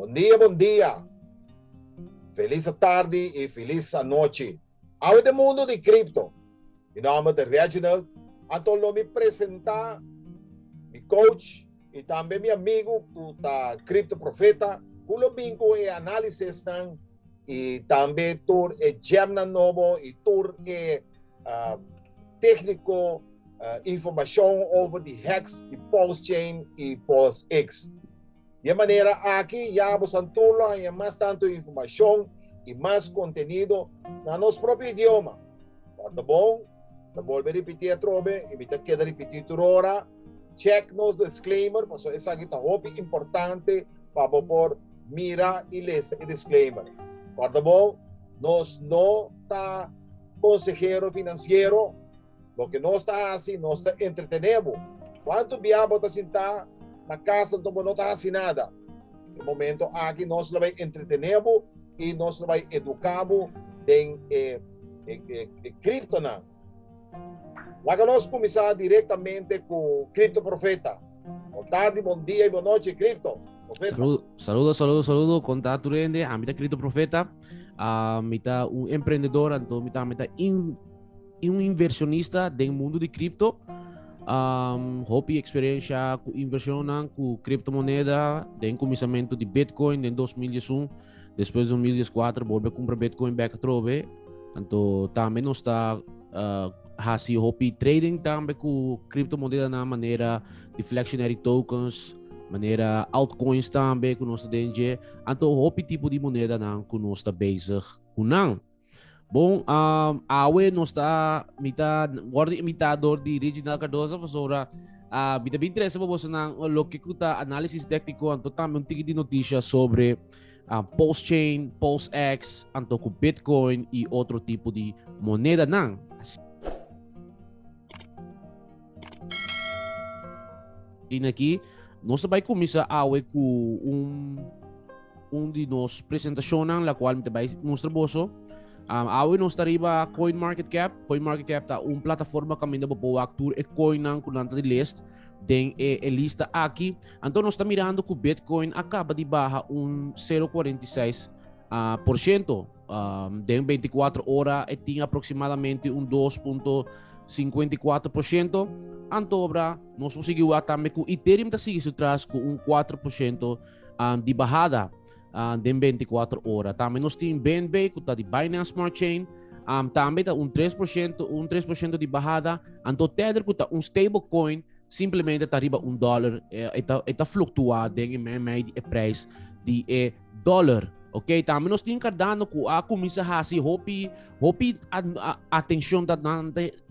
Bom dia. Feliz tarde e feliz noite. Ao do mundo de cripto. Meu nome é Reginald. Então, eu me apresentar, meu coach e também meu amigo, o Cripto Profeta, cujo bingo é análise e também tur é gerna novo e tur é técnico, informação over the hex, the post-chain e post-X. De maneira aqui, já vamos antular mais tanto informação e mais conteúdo no nosso próprio idioma. Tá bom? Tá bom, repetir a trobe, e me queda repetir por hora. Check nos disclaimer, porque isso aqui é muito importante para poder mirar e ler o disclaimer. Tá bom? Nós não está consejero financeiro, lo que nós está assim, nós está entretenemos. Quanto viamos está sentar na casa, não está assim nada. No momento aqui, nós vai entretenemos e nós vai educamos em cripto. Lá que nós começar diretamente com o Cripto Profeta. Boa tarde, bom dia e boa noite, Cripto Profeta. Saludo. Contato rende, a mita Cripto Profeta, a mita empreendedor, então mita inversionista do mundo de cripto. Hopi experiência com inversão com criptomoeda, tem começamento de Bitcoin em 2001, depois de 2004 volve a comprar Bitcoin back trove. Então também nós está hasi hopi trading também com criptomoeda na maneira de flexionary tokens, maneira altcoins também com nós denge. Então hopi tipo de moeda não com nós está bezig com não. Bom, awe nós está guarda imitador de Reginald Cardoso, professora. Bita bem interessa para você na lo que kuta análise técnico, anto também um tigre de notícias sobre post-chain, post-X, anto com Bitcoin e outro tipo de moneda não. E aqui nós vai começar awe com de nós apresentação na qual me vai mostrar boso. Awi nós arriba CoinMarketCap. CoinMarketCap tá plataforma que ainda pode actuar e coin não com de list. Tem a lista aqui. Então nós está mirando que o Bitcoin acaba de baixar 0,46%. Em 24 horas e tinha aproximadamente 2,54%. Antobra nós conseguimos também que o Ethereum está seguindo atrás com 4% de bajada. De 24 horas. Também nós temos BNB, que está de Binance Smart Chain. Também está 3% de bajada. Então, Tether, que está stablecoin, simplesmente está arriba $1. Está fluctuando em meio de preço de dólar. Ok? Também nós temos Cardano, que a comissão assim, hopi atenção da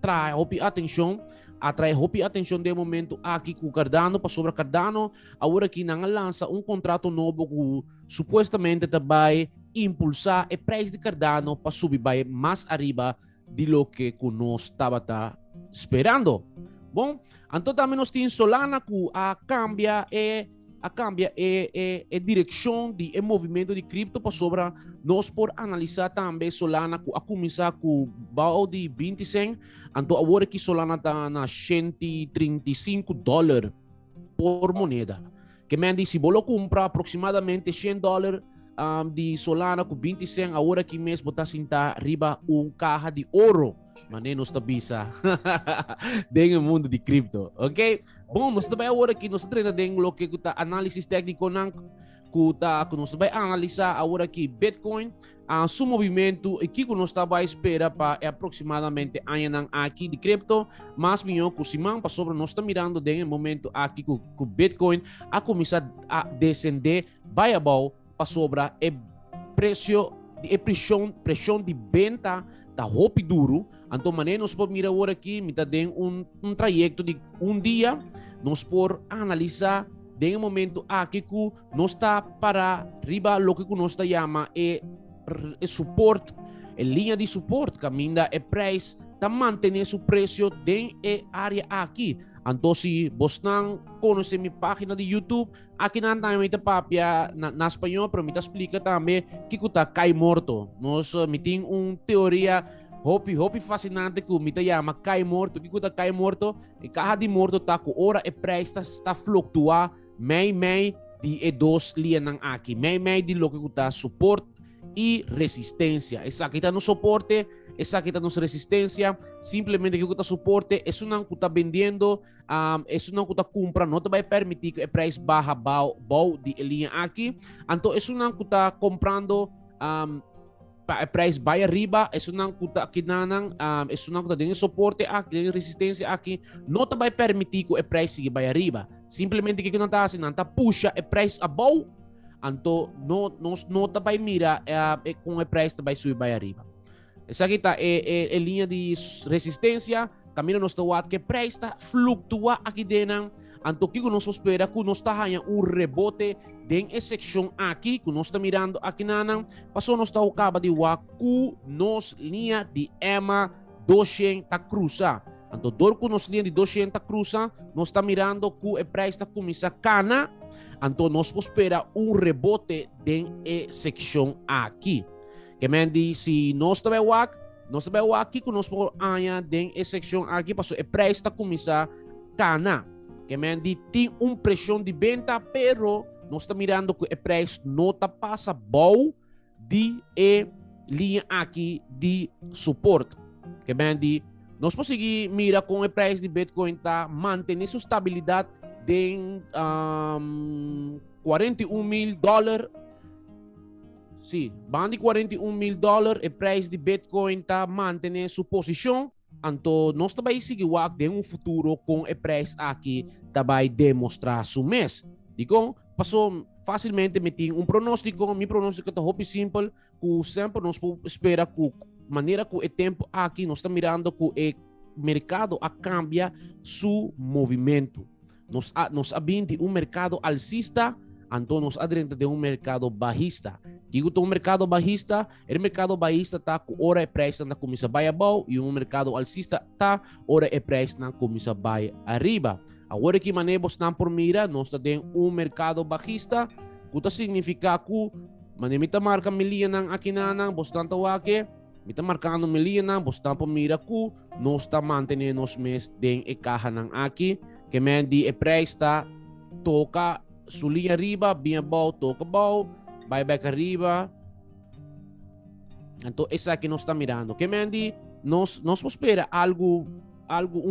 trai, hopi atenção. Atrai atenção de momento aqui com o Cardano, para sobre Cardano, agora que não lança contrato novo que supostamente vai impulsar o preço de Cardano para subir mais arriba de lo que nós estava esperando. Bom, então também nós temos Solana que cambia a direção de movimento de cripto para sobre nós por analisar também Solana a começar com o valor de 25. Então agora que Solana está na $135 por moneda. Que me diz se você compra aproximadamente $100 de Solana com 25, agora que mês você sentar arriba caixa de ouro. Mané nos tabisa dentro do mundo de cripto, ok? Bom, nós também agora que nós treina dentro do que está análise técnico não que nós vai analisar agora que Bitcoin seu movimento e que nós estava à espera para aproximadamente ano aqui de cripto, mas melhor que o Simão para sobre nós está mirando dentro do momento aqui que o Bitcoin a começar a descender vai abaixo para sobre o preço de pressão de venda da roupa duro. Então, maneira nós podemos mirar agora aqui, me tem trajeto de dia, nós podemos analisar de momento aqui que nós está para riba lo que nós está chama suporte, linha de suporte, que ainda é preço, está mantendo o preço dentro da área aqui. Então, se você não conhece minha página de YouTube, aqui não tem muita papia na espanhol, mas me explica também que está cai morto. Nós temos uma teoria hopi fascinante que me chama cai morto. Que está cai morto? E carro de morto está com hora e preço está flutuar meio di dos linha ng aki. May di lo que kita support e resistência. Essa kita no soporte, essa kita no resistência. Simplesmente que kita suporte, isso não kita vendendo, isso não kita compra, não te vai permitir que o preço baja bau de linha aqui. Então isso não kita comprando price vai arriba, isso não kuta kinanang, isso não kuta din suporte aqui, din resistência aqui, não te vai permitir que o price siga vai arriba. Simplesmente que não está assim, não está puxa o price above, então não te vai mira com o price vai subir vai arriba. Essa aqui tá é linha de resistência, caminho nos tawat que price está fluctua aqui dentro. Então, que nós espera que nós está rebote den seção aqui, que nós está mirando aqui nanang, passou nós está acaba de waku nos linha de EMA 200 ta cruza. Então, dor que nos linha de 200 ta cruza, nós está mirando que o preço está começa cana, então nós espera rebote den seção aqui. Que mendi se nós está vendo aqui que nós por anya den seção aqui, passou o preço está começa cana. Que mendi tem pressão de venda, pero nós estamos mirando que o preço não está passa bom de linha aqui de suporte. Que mendi nós conseguimos mirar com o preço de Bitcoin tá mantendo sua estabilidade de $41,000. Sim, bandi $41,000, o preço de Bitcoin tá mantendo sua posição. Então, nós também seguimos em futuro com o preço aqui também demonstrar seu mês. Digo, passou facilmente meter pronóstico, meu pronóstico é muito simples, que sempre nós espera que maneira que o tempo aqui nós estamos mirando que o mercado cambia seu movimento. Nós abrimos mercado alcista, então nós adentro de mercado bajista. Digo que o mercado bajista está com hora e preço na começa vai abaixo e o mercado alcista está hora e preço na começa vai arriba. Agora que manebos não por mira, nós temos mercado bajista, que significa que manimita marca milianan aqui nanang, bastante wake, mita marcando milianan, bastante por mira que nós está mantendo os mês den e caja nang aqui, que mendi e preço está toca sulinha arriba, bem abaixo, toca abaixo, vai back arriba. Então, essa aqui nós está mirando. Que mendi, nós espera algo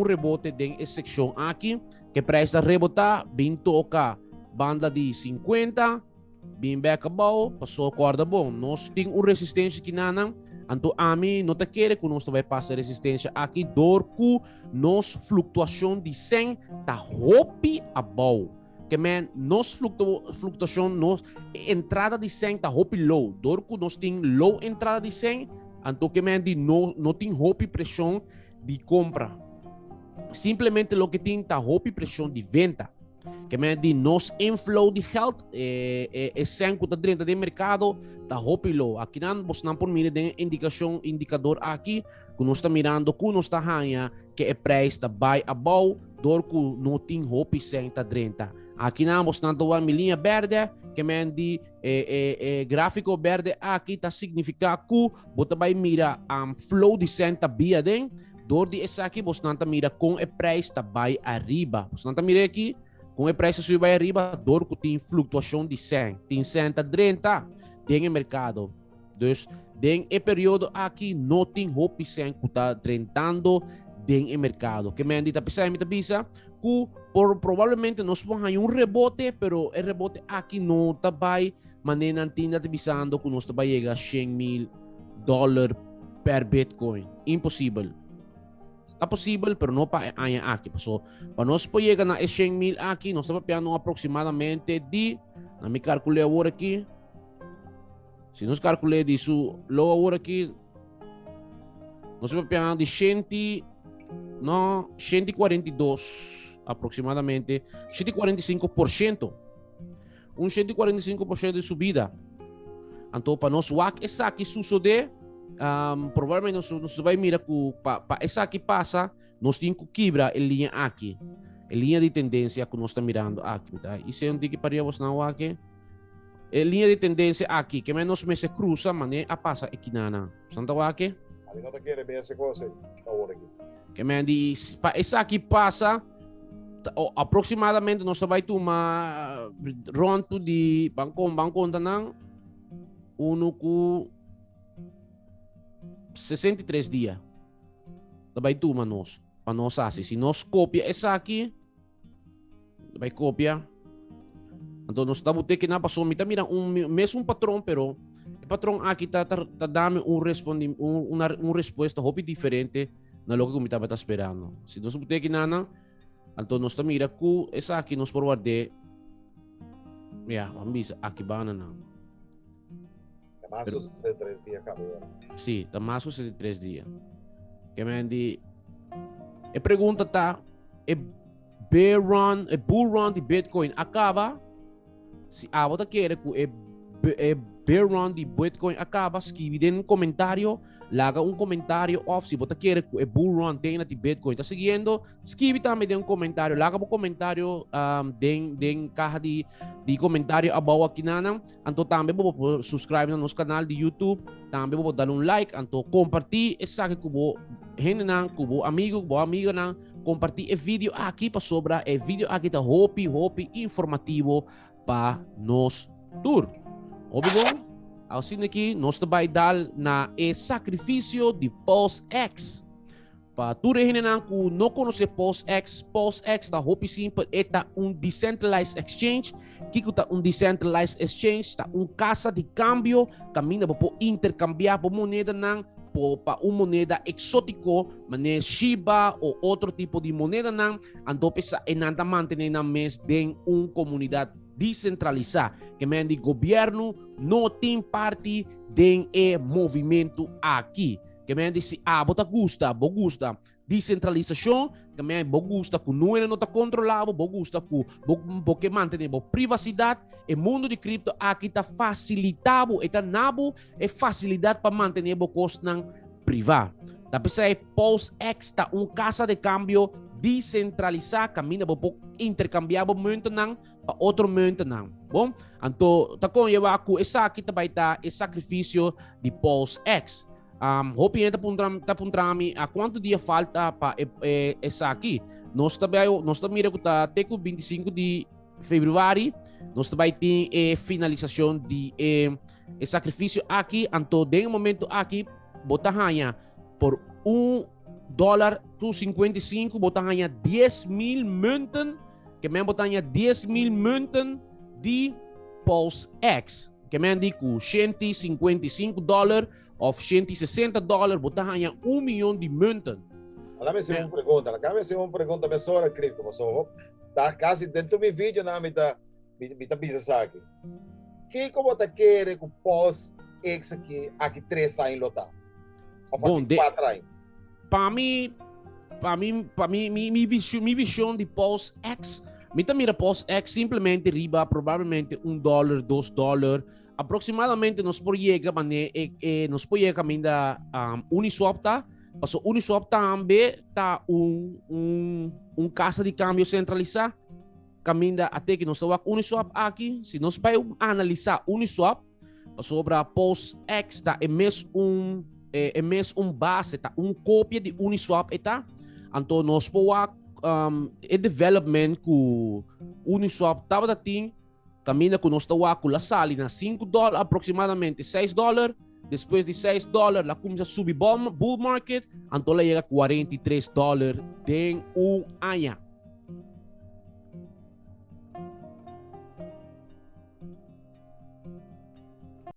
rebote dentro seção aqui, que preço rebotar, bem toca banda de 50, bem back abaixo, passou corda bom. Nós temos resistência aqui nanang, então a mim não te quer que nós vai passar resistência aqui, dorco, nos flutuação de 100 tá hopi abaixo. Que man, nos flutuação, nos entrada de 100 tá hopi low. Dorco nós tem low entrada de 100, então que man de não tem hopi pressão de compra. Simplesmente o que tem tá hopi pressão de venda. Que man de nos inflow de geld, 100 que tá dentro do mercado, tá hopi low. Aqui nós não por mira de indicador aqui, que nós está mirando, que nós está ganhando, que o preço tá buy abaixo, dorco não tem hopi 100 tá dentro. Aqui nós não temos uma linha verde, que mendi gráfico verde aqui está significa que você vai mirar flow de 100 via dentro, dor de essa aqui você não mira com o preço vai arriba. Você não mira aqui com o preço subir vai arriba, dor que tem flutuação de 100, tem 100 30 tem o mercado. Então, tem o período aqui não tem hope 100 que está trentando tem o mercado. Que mendi tá pensando que provavelmente nós vamos ter rebote, pero o rebote aqui não está vai maneira tinda avisando que nós vai chegar a $100,000 per Bitcoin. Impossível. Está possível, pero não para aqui. So, para nós chegar na 100,000 aqui, nós estamos pegando aproximadamente de, na me calculei agora aqui, se nós calculei disso, logo agora aqui, nós estamos pegando de 142 aproximadamente 145%. 145% de subida. Então, para nós, essa aqui sucede, provavelmente nós vai mirar que essa aqui passa, nós temos que quebrar a linha aqui. A linha de tendência que nós estamos mirando aqui. Tá? Isso é um que paríamos na aqui. A linha de tendência aqui, que menos me se cruza, mas a passa aqui na. Santa aqui? A mim não te quer ver essa coisa. Agora aqui. Que me diz, essa aqui passa, aproximadamente nós vai tomar ronto de bangkong tanang uno com 63 dias. Vai tomar nós. Para nós assim. Se nós copia essa aqui, vai copia. Então nós estamos ter que na passou mita mira mesmo patrão pero o patrão aqui tá dando uma resposta hobby diferente na logo que eu estava esperando. Se nós ter que nana, então nós estamos mira ku essa aqui nós forward vamos aqui banana. Damasco 63 dias acabou. Sim, Damasco 63 dias. Que me di pergunta tá bull run de Bitcoin acaba. Se a você quer que bear run de Bitcoin acaba, escreve dentro um comentário, laga um comentário off. Se você quer que bull run tenha de Bitcoin está seguindo, escreve também dentro um comentário, laga um comentário dentro caixa de comentário abaixo aqui nana. Então também vou subscrever no nosso canal de YouTube, também vou dar um like, então compartilhar essa que kubo gente nan, kubo amigo, kubo amiga nan, compartilhar o vídeo aqui para sobra, o vídeo aqui tá hopi informativo para nós tour. Obviamente, assim aqui, nós também dar na sacrifício de POSX. Para tudo que não conhece POSX está hopi simples, é decentralized exchange. Que é decentralized exchange? Está casa de câmbio, caminha para intercambiar por moneda para uma moneda exótico, mané Shiba ou outro tipo de moneda então pesa nada manter na mes de uma comunidade descentralizada, que o governo não tem parte de movimento aqui. Que se você gosta descentralização, que você gosta que não está controlado, você gosta que mantém privacidade, o mundo de cripto aqui está facilitado, está nabo, é facilidade para manter o custo privado. Tapi saya POSX está casa de câmbio descentralizada, caminha para intercambiar moeda para outro moeda bom. Então, tá com eu essa aqui também tá o sacrifício de POSX. Hope tá puntrami a quanto dia falta para essa aqui. Nós também que tá até o 25 de fevereiro, nós também tem finalização de sacrifício aqui. Então, de momento aqui, botar ganha por $1.55, botar ganha 10.000 munten, que me botar ganha 10.000 munten de POSX, que me digo $155 ou $160, botar ganha 1 milhão de munten. Alam mo uma pergunta, pessoa cripto, pessoa, tá quase dentro do meu vídeo na me tá bisa aqui. Que como tá querer com POSX aqui 3 anos lotar? Bom, para mim, minha visão de POSX, mira POSX simplesmente riba provavelmente $1, $2, aproximadamente nos proyecta nos proyecta ainda Uniswap tá, passo Uniswap também tá casa de câmbio centralizado, caminha até que nós temos Uniswap aqui. Se nós vamos analisar Uniswap, sobre POSX tá é mesmo base, tá cópia de Uniswap tá. Então nós podemos development com Uniswap tava da ting caminha com nós tawa com la sali na $5 aproximadamente $6. Depois de $6, lá começa a subir bull market, então lá chega a $43 em ano.